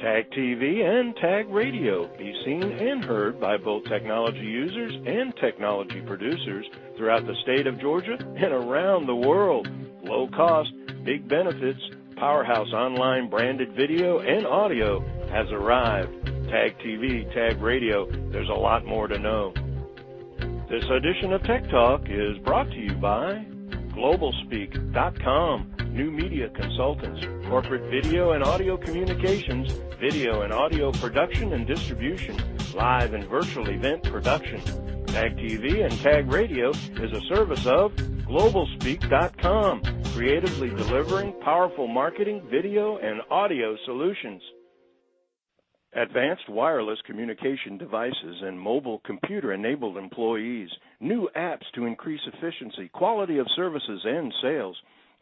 Tag TV and Tag Radio. Be seen and heard by both technology users and technology producers throughout the state of Georgia and around the world. Low cost, big benefits, powerhouse online branded video and audio has arrived. Tag TV, Tag Radio, there's a lot more to know. This edition of Tech Talk is brought to you by GlobalSpeak.com, new media consultants, corporate video and audio communications, video and audio production and distribution, live and virtual event production. Tag TV and Tag Radio is a service of GlobalSpeak.com, creatively delivering powerful marketing, video, and audio solutions. Advanced wireless communication devices and mobile computer-enabled employees, new apps to increase efficiency, quality of services, and sales,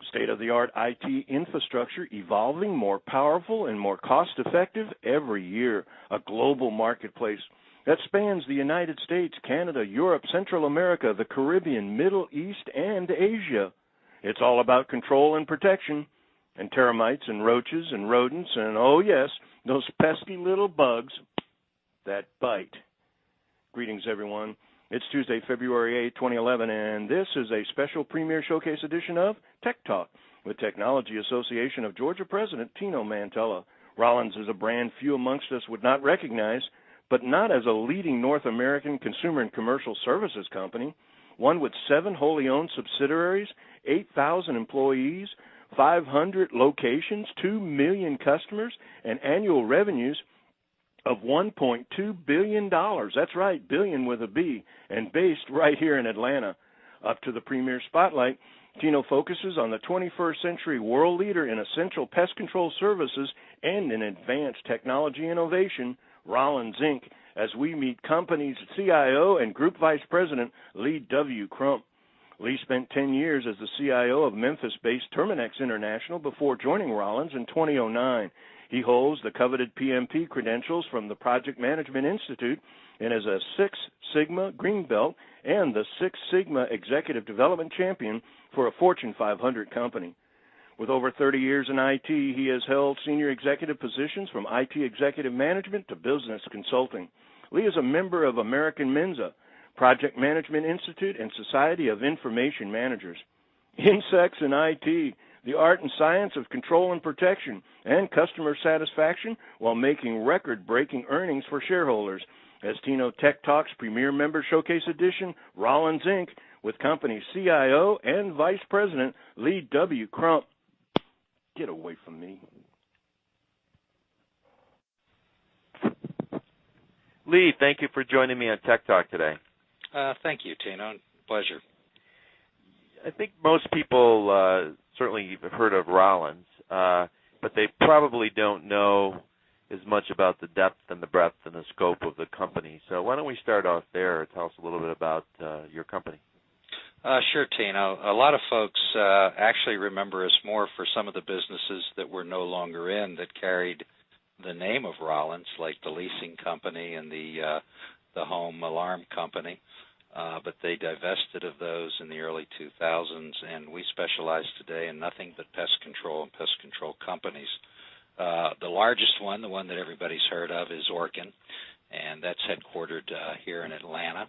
state-of-the-art IT infrastructure evolving, more powerful and more cost-effective every year, a global marketplace that spans the United States, Canada, Europe, Central America, the Caribbean, Middle East, and Asia. It's all about control and protection, and termites and roaches and rodents and, oh yes, those pesky little bugs that bite. Greetings, everyone. It's Tuesday, February 8, 2011, and this is a special Premier Showcase edition of Tech Talk with Technology Association of Georgia President Tino Mantella. Rollins is a brand few amongst us would not recognize, but not as a leading North American consumer and commercial services company, one with 7 wholly owned subsidiaries, 8,000 employees, 500 locations, 2 million customers, and annual revenues of $1.2 billion. That's right, billion with a B, and based right here in Atlanta. Up to the Premier Spotlight, Tino focuses on the 21st century world leader in essential pest control services and in advanced technology innovation, Rollins, Inc., as we meet company's CIO and Group Vice President Lee W. Crump. Lee spent 10 years as the CIO of Memphis-based Terminex International before joining Rollins in 2009. He holds the coveted PMP credentials from the Project Management Institute and is a Six Sigma Green Belt and the Six Sigma Executive Development Champion for a Fortune 500 company. With over 30 years in IT, he has held senior executive positions from IT executive management to business consulting. Lee is a member of American Mensa, Project Management Institute, and Society of Information Managers. Insects in IT, the art and science of control and protection, and customer satisfaction while making record-breaking earnings for shareholders. As Tino Tech Talks Premier Member Showcase Edition, Rollins, Inc., with company CIO and Vice President Lee W. Crump. Get away from me. Lee, thank you for joining me on Tech Talk today. Thank you, Tino. Pleasure. I think most people certainly have heard of Rollins, but they probably don't know as much about the depth and the breadth and the scope of the company. So why don't we start off there? Tell us a little bit about your company. Sure, Tino. A lot of folks actually remember us more for some of the businesses that we're no longer in that carried the name of Rollins, like the leasing company and the home alarm company. But they divested of those in the early 2000s, and we specialize today in nothing but pest control and pest control companies. The largest one, the one that everybody's heard of, is Orkin, and that's headquartered here in Atlanta.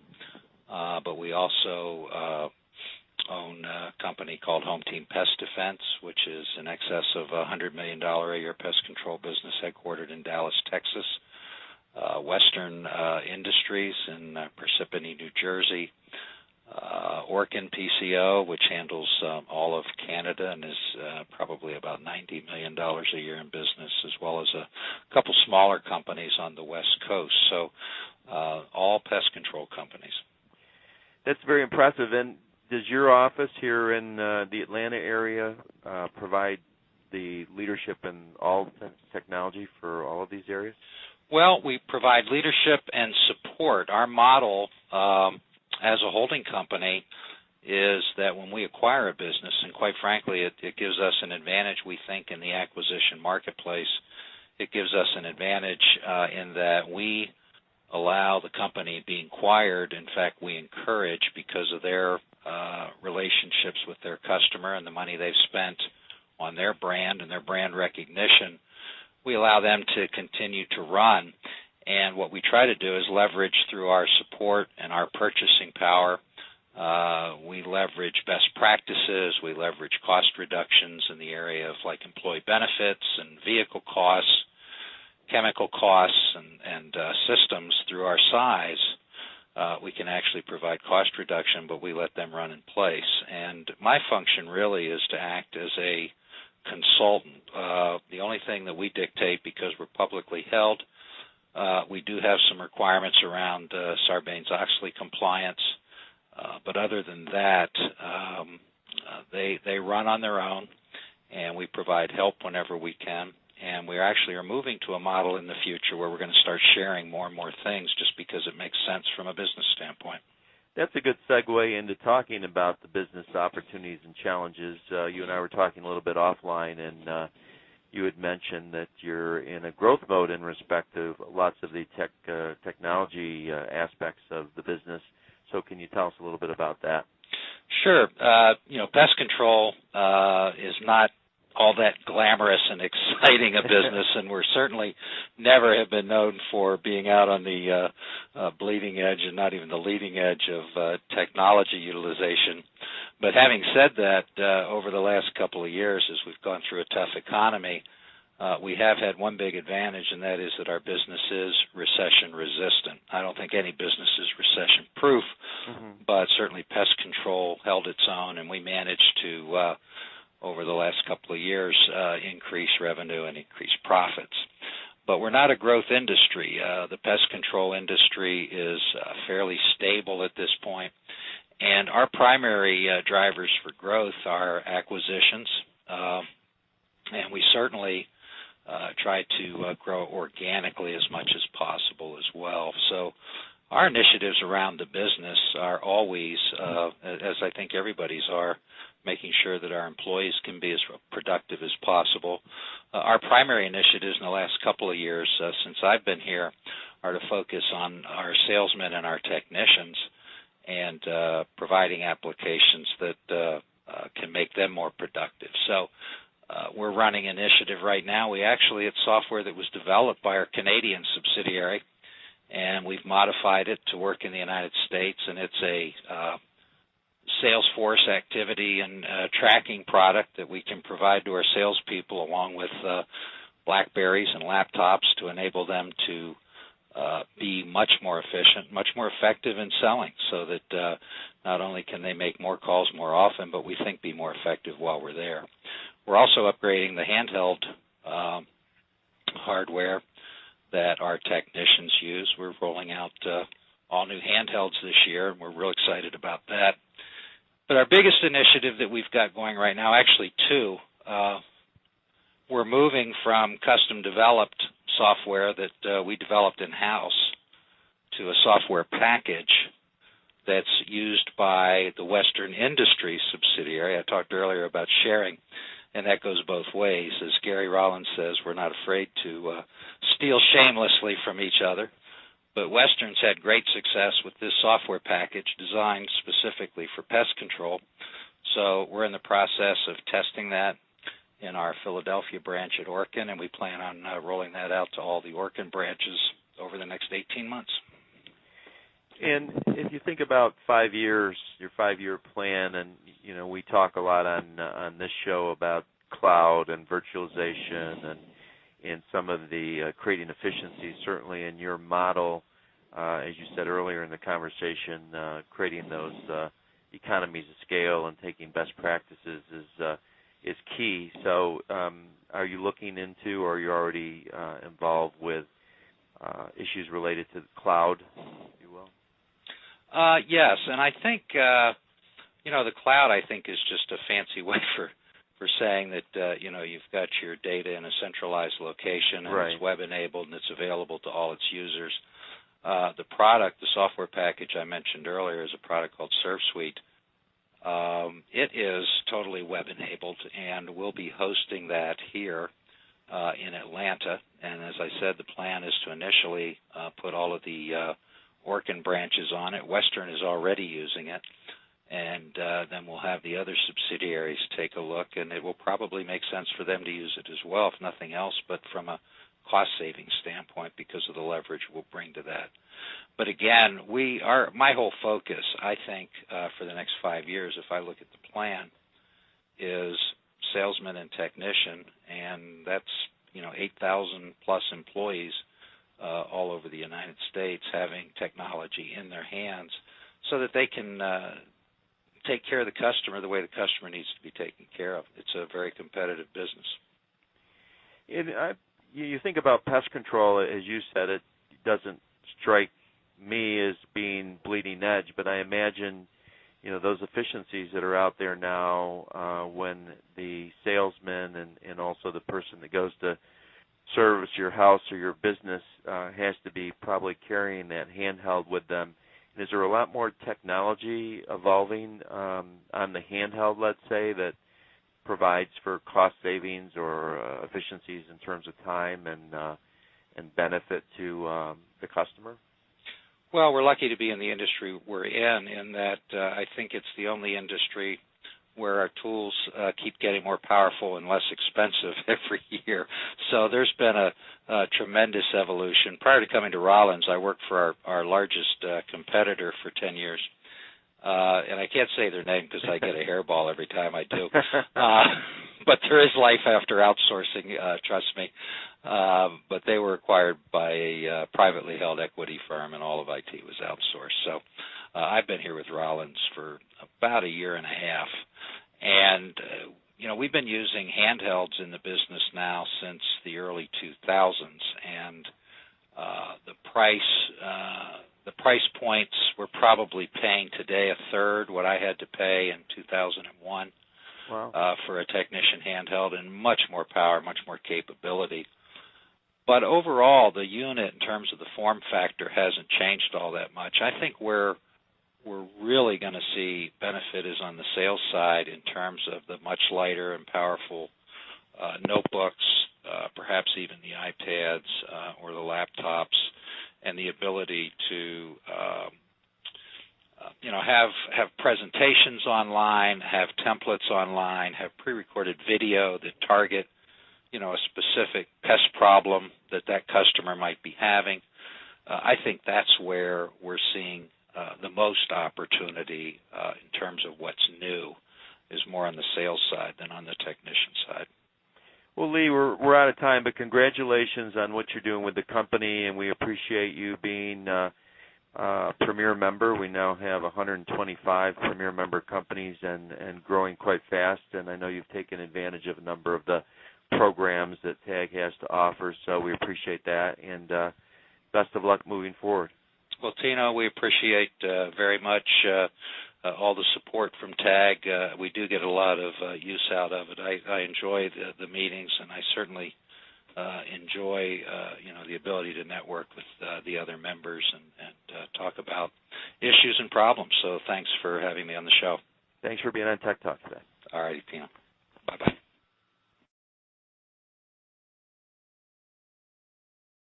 But we also own a company called Home Team Pest Defense, which is in excess of $100 million a year pest control business headquartered in Dallas, Texas. Western Industries in Parsippany, New Jersey, Orkin PCO, which handles all of Canada and is probably about $90 million a year in business, as well as a couple smaller companies on the West Coast. So all pest control companies. That's very impressive. And does your office here in the Atlanta area provide the leadership in all technology for all of these areas? Well, we provide leadership and support. Our model as a holding company is that when we acquire a business, and quite frankly, it gives us an advantage, we think, in the acquisition marketplace. It gives us an advantage in that we allow the company being acquired. In fact, we encourage, because of their relationships with their customer and the money they've spent on their brand and their brand recognition, we allow them to continue to run. And what we try to do is leverage through our support and our purchasing power. We leverage best practices. We leverage cost reductions in the area of like employee benefits and vehicle costs, chemical costs, and systems. Through our size, we can actually provide cost reduction, but we let them run in place. And my function really is to act as a consultant. The only thing that we dictate, because we're publicly held, we do have some requirements around Sarbanes-Oxley compliance, but other than that, they run on their own, and we provide help whenever we can. And we actually are moving to a model in the future where we're going to start sharing more and more things just because it makes sense from a business standpoint. That's a good segue into talking about the business opportunities and challenges. You and I were talking a little bit offline, and you had mentioned that you're in a growth mode in respect of lots of the technology aspects of the business. So can you tell us a little bit about that? Sure. Pest control is not all that glamorous and exciting a business, and we're certainly never have been known for being out on the bleeding edge and not even the leading edge of technology utilization. But having said that, over the last couple of years, as we've gone through a tough economy, we have had one big advantage, and that is that our business is recession-resistant. I don't think any business is recession-proof, but certainly pest control held its own, and we managed to, over the last couple of years, increase revenue and increase profits. But we're not a growth industry. The pest control industry is fairly stable at this point, and our primary drivers for growth are acquisitions, and we certainly try to grow organically as much as possible as well. So our initiatives around the business are always, as I think everybody's are, making sure that our employees can be as productive as possible. Our primary initiatives in the last couple of years since I've been here are to focus on our salesmen and our technicians and providing applications that can make them more productive. So we're running an initiative right now. It's software that was developed by our Canadian subsidiary, and we've modified it to work in the United States, and it's a Salesforce activity and tracking product that we can provide to our salespeople along with BlackBerries and laptops to enable them to be much more efficient, much more effective in selling, so that not only can they make more calls more often, but we think be more effective while we're there. We're also upgrading the handheld hardware that our technicians use. We're rolling out all new handhelds this year, and we're real excited about that. But our biggest initiative that we've got going right now, actually two, we're moving from custom-developed software that we developed in-house to a software package that's used by the Western Industries subsidiary. I talked earlier about sharing, and that goes both ways. As Gary Rollins says, we're not afraid to steal shamelessly from each other. But Western's had great success with this software package designed specifically for pest control. So we're in the process of testing that in our Philadelphia branch at Orkin, and we plan on rolling that out to all the Orkin branches over the next 18 months. And if you think about 5 years, your 5-year plan, and we talk a lot on this show about cloud and virtualization and some of the creating efficiencies, certainly in your model, as you said earlier in the conversation, creating those economies of scale and taking best practices is key. So are you looking into, or are you already involved with issues related to the cloud, if you will? Yes, and I think, the cloud, I think, is just a fancy way for saying that, you've got your data in a centralized location, and right. It's web-enabled, and it's available to all its users. The product, the software package I mentioned earlier, is a product called ServSuite. It is totally web-enabled, and we'll be hosting that here in Atlanta. And as I said, the plan is to initially put all of the Orkin branches on it. Western is already using it. and then we'll have the other subsidiaries take a look, and it will probably make sense for them to use it as well, if nothing else, but from a cost-saving standpoint because of the leverage we'll bring to that. But again, my whole focus, I think, for the next 5 years, if I look at the plan, is salesman and technician, and that's 8,000 plus employees all over the United States having technology in their hands so that they can take care of the customer the way the customer needs to be taken care of. It's a very competitive business. You think about pest control, as you said, it doesn't strike me as being bleeding edge, but I imagine those efficiencies that are out there now when the salesman and also the person that goes to service your house or your business has to be probably carrying that handheld with them. And is there a lot more technology evolving on the handheld, let's say, that provides for cost savings or efficiencies in terms of time and benefit to the customer? Well, we're lucky to be in the industry we're in that I think it's the only industry where our tools keep getting more powerful and less expensive every year. So there's been a tremendous evolution. Prior to coming to Rollins, I worked for our largest competitor for 10 years. And I can't say their name because I get a hairball every time I do. But there is life after outsourcing, trust me. But they were acquired by a privately held equity firm, and all of IT was outsourced. So I've been here with Rollins for about a year and a half. And, we've been using handhelds in the business now since the early 2000s. And the price points we're probably paying today a third what I had to pay in 2001. Wow. For a technician handheld, and much more power, much more capability. But overall, the unit in terms of the form factor hasn't changed all that much. I think where we're really going to see benefit is on the sales side in terms of the much lighter and powerful notebooks, perhaps even the iPads or the laptops, and the ability to have presentations online, have templates online, have pre-recorded video that target, a specific pest problem that customer might be having. I think that's where we're seeing the most opportunity in terms of what's new, is more on the sales side than on the technician side. Well, Lee, we're out of time, but congratulations on what you're doing with the company, and we appreciate you being Premier member. We now have 125 Premier member companies and growing quite fast, and I know you've taken advantage of a number of the programs that TAG has to offer, so we appreciate that, and best of luck moving forward. Well, Tino, we appreciate very much all the support from TAG. We do get a lot of use out of it. I enjoy the meetings, and I certainly enjoy the ability to network with the other members and talk about issues and problems. So thanks for having me on the show. Thanks for being on Tech Talk today. All right, Tino. Bye-bye.